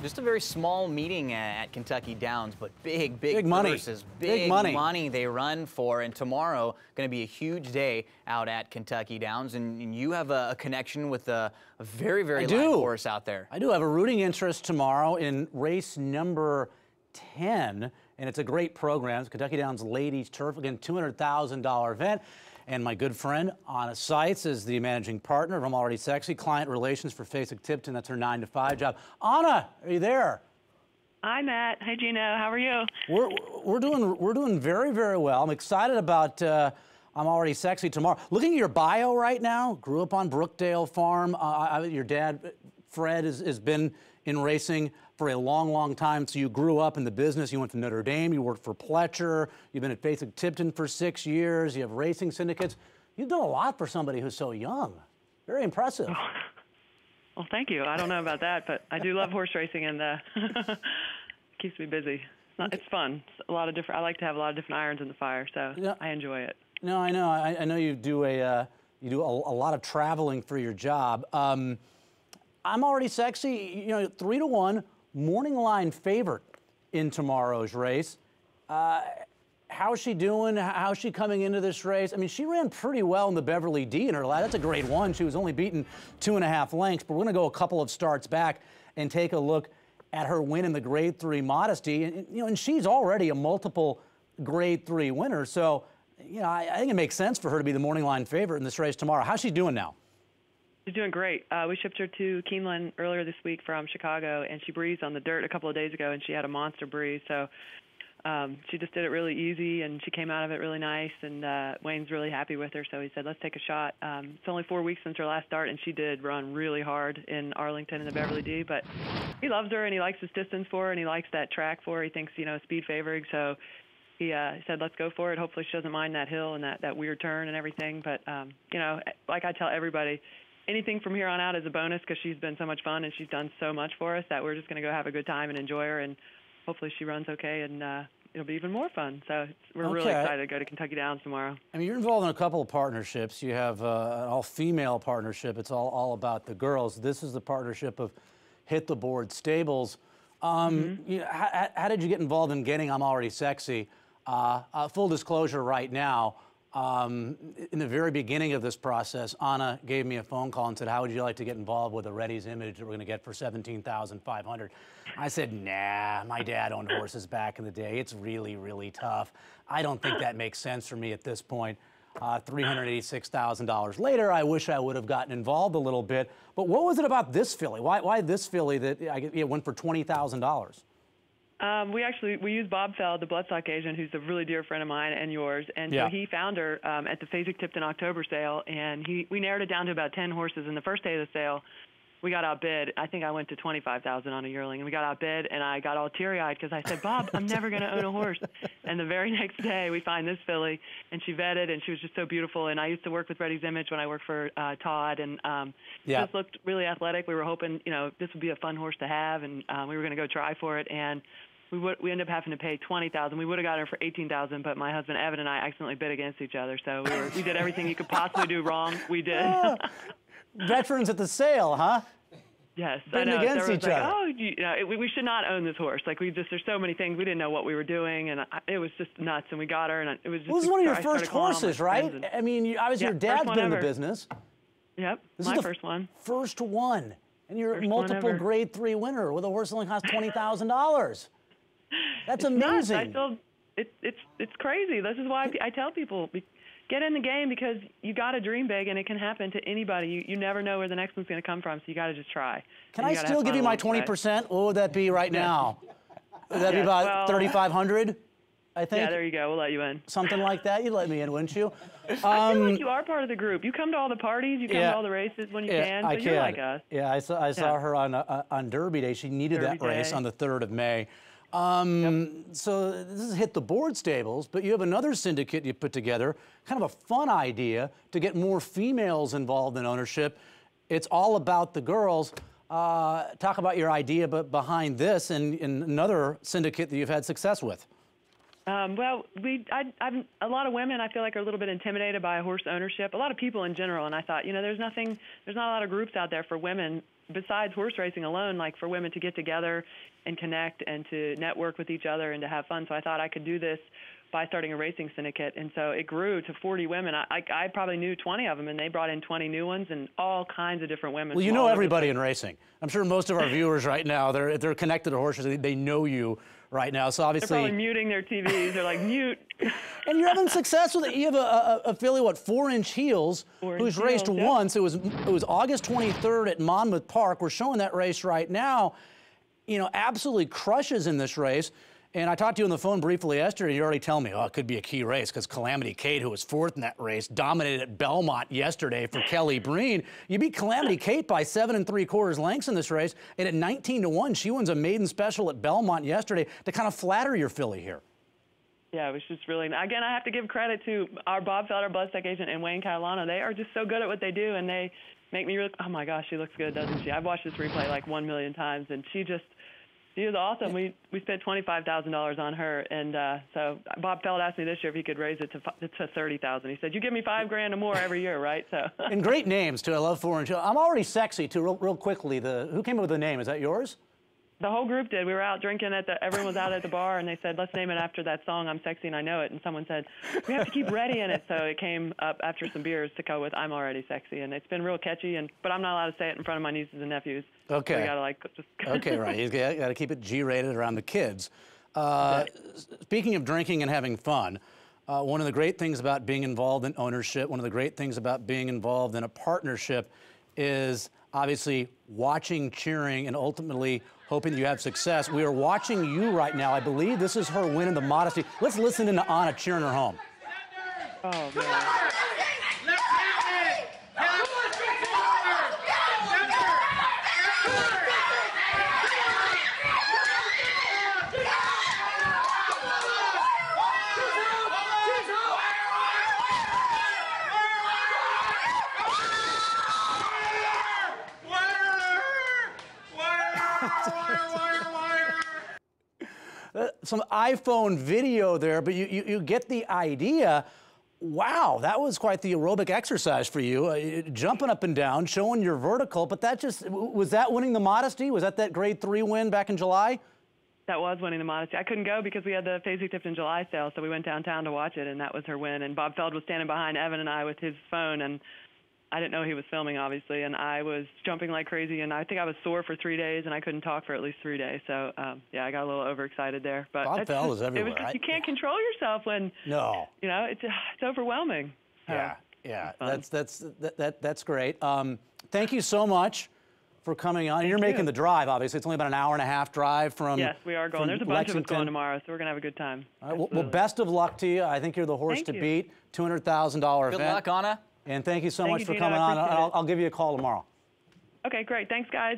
just a very small meeting at Kentucky Downs, but big money. purses, Big money they run for. And tomorrow, going to be a huge day out at Kentucky Downs. And you have a connection with a very live horse out there. I do have a rooting interest tomorrow in race number 10, and it's a great program. It's Kentucky Downs Ladies Turf, again, $200,000 event. And my good friend, Anna Seitz, is the managing partner of I'm Already Sexy, client relations for Fasig-Tipton. That's her 9-to-5 job. Anna, are you there? Hi, Matt. Hi, Gino. How are you? We're doing very well. I'm excited about I'm Already Sexy tomorrow. Looking at your bio right now, grew up on Brookdale Farm. Your dad, Fred, has been in racing for a long time. So you grew up in the business. You went to Notre Dame. You worked for Pletcher. You've been at Fasig-Tipton for 6 years. You have racing syndicates. You've done a lot for somebody who's so young. Very impressive. Oh. Well, thank you. I don't know about that, but I do love horse racing, and keeps me busy. It's fun. It's a lot of different. I like to have a lot of different irons in the fire, so yeah. I enjoy it. No, I know. I know you do a lot of traveling for your job. I'm Already Sexy. You know, 3-1. Morning line favorite in tomorrow's race. How's she doing? How's she coming into this race? I mean, she ran pretty well in the Beverly D in her last. That's a grade 1. She was only beaten 2.5 lengths, but we're going to go a couple of starts back and take a look at her win in the grade 3 Modesty. And, you know, and she's already a multiple grade 3 winner. So, you know, I think it makes sense for her to be the morning line favorite in this race tomorrow. How's she doing now? She's doing great. We shipped her to Keeneland earlier this week from Chicago, and she breezed on the dirt a couple of days ago, and she had a monster breeze. So she just did it really easy, and she came out of it really nice, and Wayne's really happy with her, so he said, let's take a shot. It's only 4 weeks since her last start, and she did run really hard in Arlington in the Beverly D, but he loves her, and he likes this distance for her, and he likes that track for her. He thinks, you know, speed favoring, so he said, let's go for it. Hopefully she doesn't mind that hill and that weird turn and everything, but, you know, like I tell everybody, anything from here on out is a bonus because she's been so much fun and she's done so much for us that we're just going to go have a good time and enjoy her, and hopefully she runs okay, and it'll be even more fun. So we're really excited to go to Kentucky Downs tomorrow. I mean, you're involved in a couple of partnerships. You have an all-female partnership. It's all about the girls. This is the partnership of Hit the Board Stables. You know, how did you get involved in getting I'm Already Sexy? Full disclosure right now, in the very beginning of this process, Anna gave me a phone call and said, how would you like to get involved with a Reddy's Image that we're going to get for $17,500? I said, nah, my dad owned horses back in the day. It's really tough. I don't think that makes sense for me at this point. $386,000 later, I wish I would have gotten involved a little bit. But what was it about this filly? Why this filly that it went for $20,000? We used Bob Feld, the bloodstock agent, who's a really dear friend of mine and yours, and so he found her at the Fasig-Tipton October sale, and we narrowed it down to about 10 horses. And the first day of the sale, we got outbid. I think I went to $25,000 on a yearling, and we got outbid, and I got all teary-eyed because I said, Bob, I'm never going to own a horse. And the very next day, we find this filly, and she vetted, and she was just so beautiful. And I used to work with Reddy's Image when I worked for Todd, and just looked really athletic. We were hoping, you know, this would be a fun horse to have, and we were going to go try for it. And we ended up having to pay $20,000. We would have got her for $18,000, but my husband Evan and I accidentally bid against each other. So we did everything you could possibly do wrong. We did. Veterans at the sale, huh? Yes, bidding I know. against each other. Oh, you know, we should not own this horse. Like there's so many things we didn't know what we were doing, and it was just nuts. And we got her, and it was just. Well, this is one of your first horses, right? I mean, obviously your dad's been in the business. Yep, my first one. First one, and you're a multiple grade 3 winner with a horse that only costs $20,000. That's amazing. It's crazy. This is why I tell people, get in the game, because you got to dream big, and it can happen to anybody. You never know where the next one's going to come from, so you got to just try. Can I still give you my 20%? What would that be right now? Would that be about $3,500? I think. Yeah, there you go. We'll let you in. Something like that. You'd let me in, wouldn't you? I feel like you are part of the group. You come to all the parties. You come to all the races when you can. So you're like us. Yeah, I saw her on Derby Day. She needed that race on the 3rd of May. So this is Hit the Board Stables, but you have another syndicate you put together, kind of a fun idea to get more females involved in ownership. It's all about the girls. Talk about your idea behind this and another syndicate that you've had success with. Well, a lot of women I feel like are a little bit intimidated by horse ownership. A lot of people in general, and I thought, there's not a lot of groups out there for women besides horse racing alone, like for women to get together and connect and to network with each other and to have fun. So I thought I could do this by starting a racing syndicate, and so it grew to 40 women. I probably knew 20 of them, and they brought in 20 new ones, and all kinds of different women. Well, you know everybody in racing. I'm sure most of our viewers right now, they're connected to horses. They know you right now, so obviously they're probably muting their TVs. They're like, mute. And you're having success with it. You have a filly, 4-inch heels, who's raced once. It was August 23rd at Monmouth Park. We're showing that race right now. Absolutely crushes in this race. And I talked to you on the phone briefly yesterday, and you already tell me, it could be a key race because Calamity Kate, who was 4th in that race, dominated at Belmont yesterday for Kelly Breen. You beat Calamity Kate by 7 3/4 lengths in this race, and at 19-1, she wins a maiden special at Belmont yesterday to kind of flatter your filly here. Yeah, it was just really, again, I have to give credit to our Bob Felder Bloodstock agent and Wayne Catalano. They are just so good at what they do, and they make me really, oh my gosh, she looks good, doesn't she? I've watched this replay like 1 million times, and she was awesome. We spent $25,000 on her, and so Bob Feld asked me this year if he could raise it to $30,000. He said, "You give me $5 grand or more every year, right?" So. And great names too. I love 4-inch. I'm already sexy too. Real quickly, who came up with the name? Is that yours? The whole group did. We were out drinking everyone was out at the bar, and they said, "Let's name it after that song, I'm Sexy and I Know It." And someone said, "We have to keep Ready in it." So it came up after some beers to go with I'm Already Sexy. And it's been real catchy, but I'm not allowed to say it in front of my nieces and nephews. Okay. So we gotta just Okay, right. You got to keep it G-rated around the kids. Speaking of drinking and having fun, one of the great things about being involved in ownership, one of the great things about being involved in a partnership is obviously watching, cheering, and ultimately hoping that you have success. We are watching you right now. I believe this is her win in the modesty. Let's listen to Anna cheering her home. Oh, man. Some iPhone video there, but you get the idea. Wow, that was quite the aerobic exercise for you, jumping up and down, showing your vertical, but was that winning the modesty? Was that grade 3 win back in July? That was winning the modesty. I couldn't go because we had the Fasey-Tipton July sale, so we went downtown to watch it, and that was her win. And Bob Feld was standing behind Evan and I with his phone, and I didn't know he was filming, obviously, and I was jumping like crazy, and I think I was sore for 3 days, and I couldn't talk for at least 3 days. So, yeah, I got a little overexcited there. But Bob Feld is everywhere. It was you can't control yourself when, it's overwhelming. Yeah. That's great. Thank you so much for coming on. You're making the drive, obviously. It's only about an hour-and-a-half drive from Yes, we are going. There's a bunch of us going tomorrow, so we're going to have a good time. All right, well, best of luck to you. I think you're the horse to beat. $200,000 event. Good luck, Anna. And thank you so much for coming on. I'll give you a call tomorrow. Okay, great. Thanks, guys.